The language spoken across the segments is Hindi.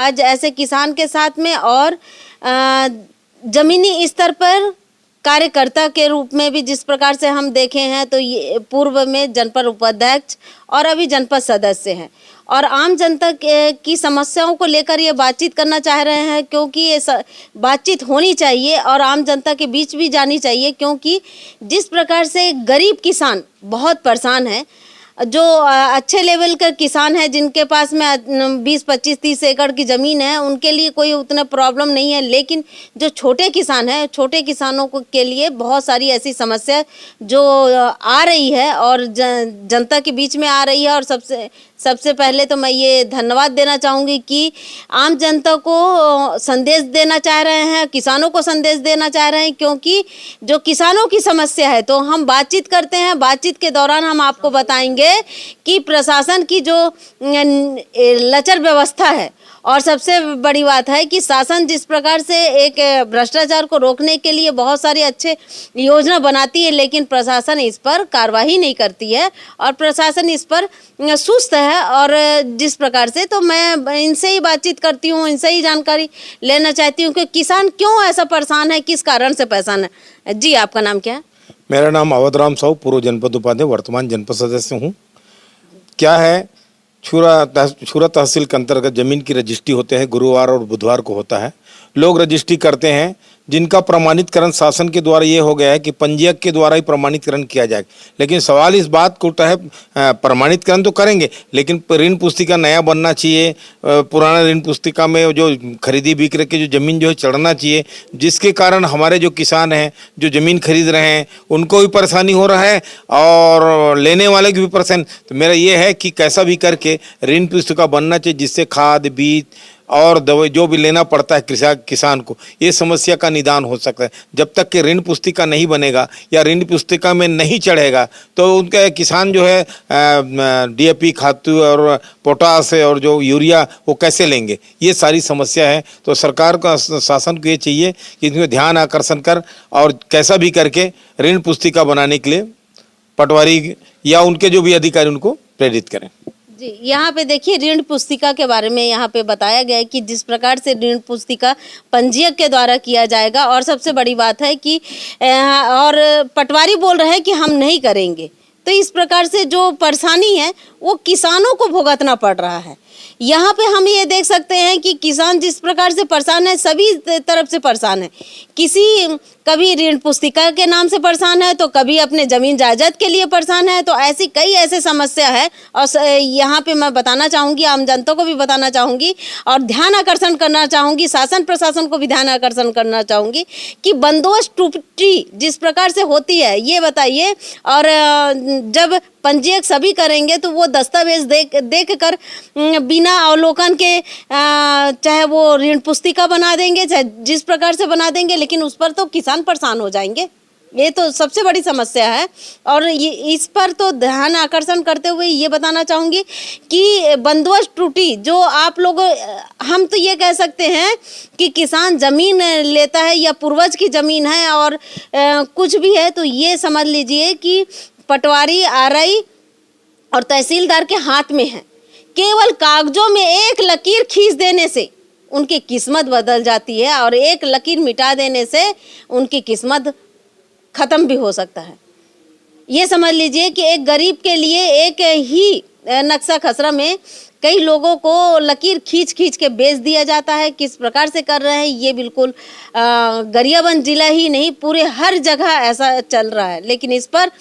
आज ऐसे किसान के साथ में और जमीनी स्तर पर कार्यकर्ता के रूप में भी जिस प्रकार से हम देखे हैं तो ये पूर्व में जनपद उपाध्यक्ष और अभी जनपद सदस्य हैं और आम जनता की समस्याओं को लेकर ये बातचीत करना चाह रहे हैं, क्योंकि ये बातचीत होनी चाहिए और आम जनता के बीच भी जानी चाहिए, क्योंकि जिस प्रकार से गरीब किसान बहुत परेशान है, जो अच्छे लेवल का किसान है जिनके पास में 20, 25, 30 एकड़ की ज़मीन है, उनके लिए कोई उतना प्रॉब्लम नहीं है, लेकिन जो छोटे किसान हैं, छोटे किसानों को के लिए बहुत सारी ऐसी समस्या जो आ रही है और जनता के बीच में आ रही है। और सबसे पहले तो मैं ये धन्यवाद देना चाहूँगी कि आम जनता को संदेश देना चाह रहे हैं, किसानों को संदेश देना चाह रहे हैं, क्योंकि जो किसानों की समस्या है तो हम बातचीत करते हैं। बातचीत के दौरान हम आपको बताएंगे कि प्रशासन की जो लचर व्यवस्था है और सबसे बड़ी बात है कि शासन जिस प्रकार से एक भ्रष्टाचार को रोकने के लिए बहुत सारी अच्छे योजना बनाती है, लेकिन प्रशासन इस पर कार्रवाई नहीं करती है और प्रशासन इस पर सुस्त है। और जिस प्रकार से तो मैं इनसे ही बातचीत करती हूँ, इनसे ही जानकारी लेना चाहती हूँ कि किसान क्यों ऐसा परेशान है, किस कारण से परेशान है। जी, आपका नाम क्या है? मेरा नाम अवधराम साहू, पूर्व जनपद उपाध्यक्ष, वर्तमान जनपद सदस्य हूँ। क्या है, छुरा तहसील के अंतर्गत जमीन की रजिस्ट्री होते हैं, गुरुवार और बुधवार को होता है। लोग रजिस्ट्री करते हैं, जिनका प्रमाणितकरण शासन के द्वारा ये हो गया है कि पंजीयक के द्वारा ही प्रमाणितकरण किया जाए। लेकिन सवाल इस बात को उठता है, प्रमाणितकरण तो करेंगे लेकिन ऋण पुस्तिका नया बनना चाहिए, पुराना ऋण पुस्तिका में जो खरीदी बिक्री की जो जमीन जो है चढ़ना चाहिए, जिसके कारण हमारे जो किसान हैं जो जमीन खरीद रहे हैं उनको भी परेशानी हो रहा है और लेने वाले की भी परेशानी। तो मेरा ये है कि कैसा भी करके ऋण पुस्तिका बनना चाहिए, जिससे खाद बीज और दवाई जो भी लेना पड़ता है किसान को, ये समस्या का निदान हो सकता है। जब तक कि ऋण पुस्तिका नहीं बनेगा या ऋण पुस्तिका में नहीं चढ़ेगा तो उनका किसान जो है डीएपी खाद और पोटास और जो यूरिया वो कैसे लेंगे, ये सारी समस्या है। तो सरकार का शासन को ये चाहिए कि इसमें ध्यान आकर्षण कर और कैसा भी करके ऋण पुस्तिका बनाने के लिए पटवारी या उनके जो भी अधिकारी उनको प्रेरित करें। जी, यहाँ पे देखिए ऋण पुस्तिका के बारे में यहाँ पे बताया गया है कि जिस प्रकार से ऋण पुस्तिका पंजीयक के द्वारा किया जाएगा और सबसे बड़ी बात है कि और पटवारी बोल रहे हैं कि हम नहीं करेंगे, तो इस प्रकार से जो परेशानी है वो किसानों को भुगतना पड़ रहा है। यहाँ पे हम ये देख सकते हैं कि किसान जिस प्रकार से परेशान है, सभी तरफ से परेशान है। कभी ऋण पुस्तिका के नाम से परेशान है तो कभी अपने जमीन जायदाद के लिए परेशान है। तो ऐसी कई ऐसे समस्या है और यहाँ पे मैं बताना चाहूँगी, आम जनता को भी बताना चाहूँगी और ध्यान आकर्षण करना चाहूँगी, शासन प्रशासन को भी ध्यान आकर्षण करना चाहूँगी कि बंदोबस्त त्रुटि जिस प्रकार से होती है ये बताइए। और जब पंजीयक सभी करेंगे तो वो दस्तावेज देख कर बिना अवलोकन के चाहे वो ऋण पुस्तिका बना देंगे, चाहे जिस प्रकार से बना देंगे, लेकिन उस पर तो किसान परेशान हो जाएंगे। ये तो सबसे बड़ी समस्या है और ये इस पर तो ध्यान आकर्षण करते हुए ये बताना चाहूँगी कि बंदोबस्त त्रुटि जो आप लोग, हम तो ये कह सकते हैं कि किसान ज़मीन लेता है या पूर्वज की ज़मीन है और कुछ भी है तो ये समझ लीजिए कि पटवारी, आरआई और तहसीलदार के हाथ में है। केवल कागजों में एक लकीर खींच देने से उनकी किस्मत बदल जाती है और एक लकीर मिटा देने से उनकी किस्मत खत्म भी हो सकता है। ये समझ लीजिए कि एक गरीब के लिए एक ही नक्शा खसरा में कई लोगों को लकीर खींच के बेच दिया जाता है। किस प्रकार से कर रहे हैं ये बिल्कुल गरियाबंद जिला ही नहीं पूरे हर जगह ऐसा चल रहा है, लेकिन इस पर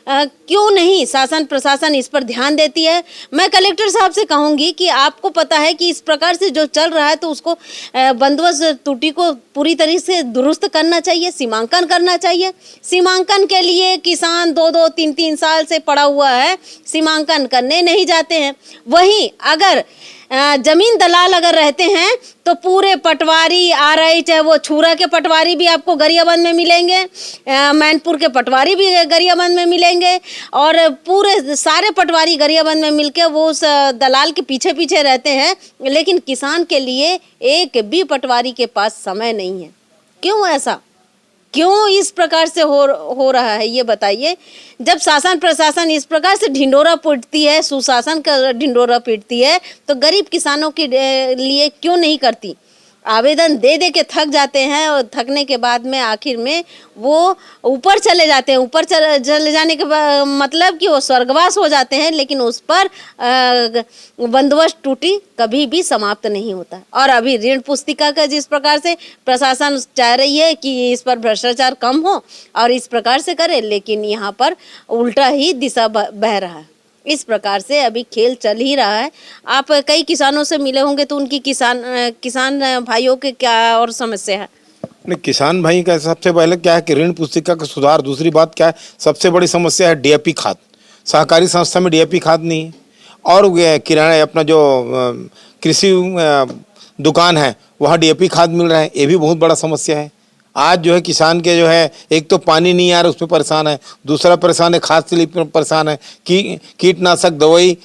क्यों नहीं शासन प्रशासन इस पर ध्यान देती है। मैं कलेक्टर साहब से कहूँगी कि आपको पता है कि इस प्रकार से जो चल रहा है तो उसको बंदोबस्त त्रुटि को पूरी तरीके से दुरुस्त करना चाहिए, सीमांकन करना चाहिए। सीमांकन के लिए किसान 2-2, 3-3 साल से पड़ा हुआ है, सीमांकन करने नहीं जाते हैं। वहीं अगर जमीन दलाल अगर रहते हैं तो पूरे पटवारी, आरआई, चाहे वो छुरा के पटवारी भी आपको गरियाबंद में मिलेंगे, मैनपुर के पटवारी भी गरियाबंद में मिलेंगे और पूरे सारे पटवारी गरियाबंद में मिलके वो उस दलाल के पीछे रहते हैं। लेकिन किसान के लिए एक भी पटवारी के पास समय नहीं है। क्यों ऐसा? क्यों इस प्रकार से हो रहा है ये बताइए। जब शासन प्रशासन इस प्रकार से ढिंडोरा पीटती है, सुशासन का ढिंडोरा पीटती है, तो गरीब किसानों के लिए क्यों नहीं करती। आवेदन दे दे के थक जाते हैं और थकने के बाद में आखिर में वो ऊपर चले जाते हैं। ऊपर चले जाने के मतलब कि वो स्वर्गवास हो जाते हैं, लेकिन उस पर बंदोबस्त टूटी कभी भी समाप्त नहीं होता। और अभी ऋण पुस्तिका का जिस प्रकार से प्रशासन चाह रही है कि इस पर भ्रष्टाचार कम हो और इस प्रकार से करे, लेकिन यहाँ पर उल्टा ही दिशा बह रहा है। इस प्रकार से अभी खेल चल ही रहा है। आप कई किसानों से मिले होंगे तो उनकी किसान भाइयों के क्या और समस्या है। नहीं, किसान भाई का सबसे पहले क्या है कि ऋण पुस्तिका का सुधार। दूसरी बात क्या है, सबसे बड़ी समस्या है डीएपी खाद। सहकारी संस्था में डीएपी खाद नहीं है। और किराना अपना जो कृषि दुकान है वहाँ डीएपी खाद मिल रहा है, ये भी बहुत बड़ा समस्या है। आज जो है किसान के जो है, एक तो पानी नहीं आ रहा उसमें परेशान है, दूसरा परेशान है खाद से परेशान है कि कीटनाशक दवाई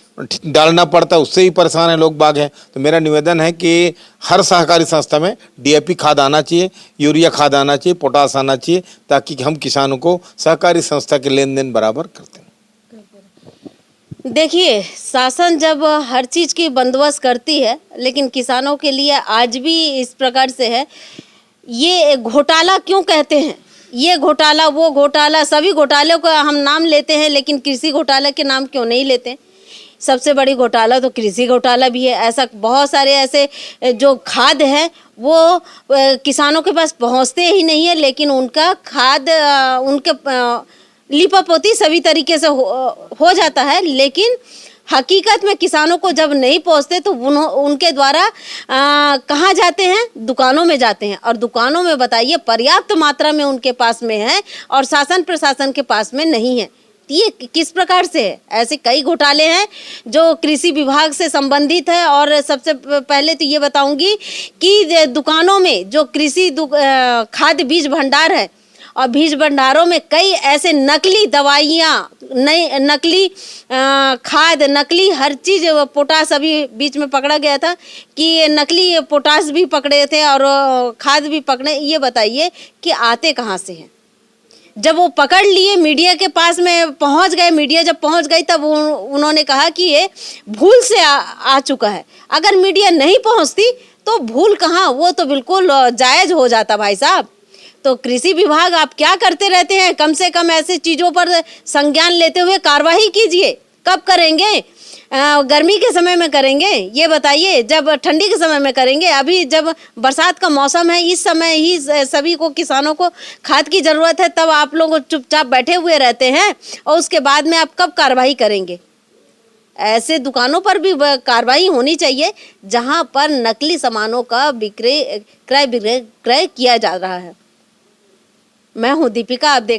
डालना पड़ता है, उससे ही परेशान है लोग बाग हैं। तो मेरा निवेदन है कि हर सहकारी संस्था में डीएपी खाद आना चाहिए, यूरिया खाद आना चाहिए, पोटास आना चाहिए, ताकि हम किसानों को सहकारी संस्था के लेन देन बराबर करते हैं। देखिए, शासन जब हर चीज़ की बंदोबस्त करती है, लेकिन किसानों के लिए आज भी इस प्रकार से है। ये घोटाला क्यों कहते हैं, ये घोटाला वो घोटाला, सभी घोटालों का हम नाम लेते हैं, लेकिन कृषि घोटाला के नाम क्यों नहीं लेते। सबसे बड़ी घोटाला तो कृषि घोटाला भी है। ऐसा बहुत सारे ऐसे जो खाद है वो किसानों के पास पहुंचते ही नहीं है, लेकिन उनका खाद उनके लिपापोती सभी तरीके से हो जाता है, लेकिन हकीकत में किसानों को जब नहीं पहुंचते तो उनके द्वारा कहाँ जाते हैं, दुकानों में जाते हैं। और दुकानों में बताइए पर्याप्त मात्रा में उनके पास में है और शासन प्रशासन के पास में नहीं है। ये किस प्रकार से है। ऐसे कई घोटाले हैं जो कृषि विभाग से संबंधित है। और सबसे पहले तो ये बताऊंगी कि दुकानों में जो कृषि खाद बीज भंडार है, और बीज भंडारों में कई ऐसे नकली दवाइयाँ, नकली खाद, नकली हर चीज़, पोटास अभी बीच में पकड़ा गया था कि नकली पोटास भी पकड़े थे और खाद भी पकड़े। ये बताइए कि आते कहाँ से हैं। जब वो पकड़ लिए, मीडिया के पास में पहुंच गए, मीडिया जब पहुंच गई तब उन्होंने कहा कि ये भूल से आ चुका है। अगर मीडिया नहीं पहुंचती तो भूल कहाँ, वो तो बिल्कुल जायज़ हो जाता भाई साहब। तो कृषि विभाग आप क्या करते रहते हैं, कम से कम ऐसी चीज़ों पर संज्ञान लेते हुए कार्रवाई कीजिए। कब करेंगे, गर्मी के समय में करेंगे ये बताइए, जब ठंडी के समय में करेंगे। अभी जब बरसात का मौसम है, इस समय ही सभी को, किसानों को खाद की ज़रूरत है, तब आप लोग चुपचाप बैठे हुए रहते हैं और उसके बाद में आप कब कार्रवाई करेंगे। ऐसे दुकानों पर भी कार्रवाई होनी चाहिए जहां पर नकली सामानों का क्रय किया जा रहा है। मैं हूं दीपिका, आप देख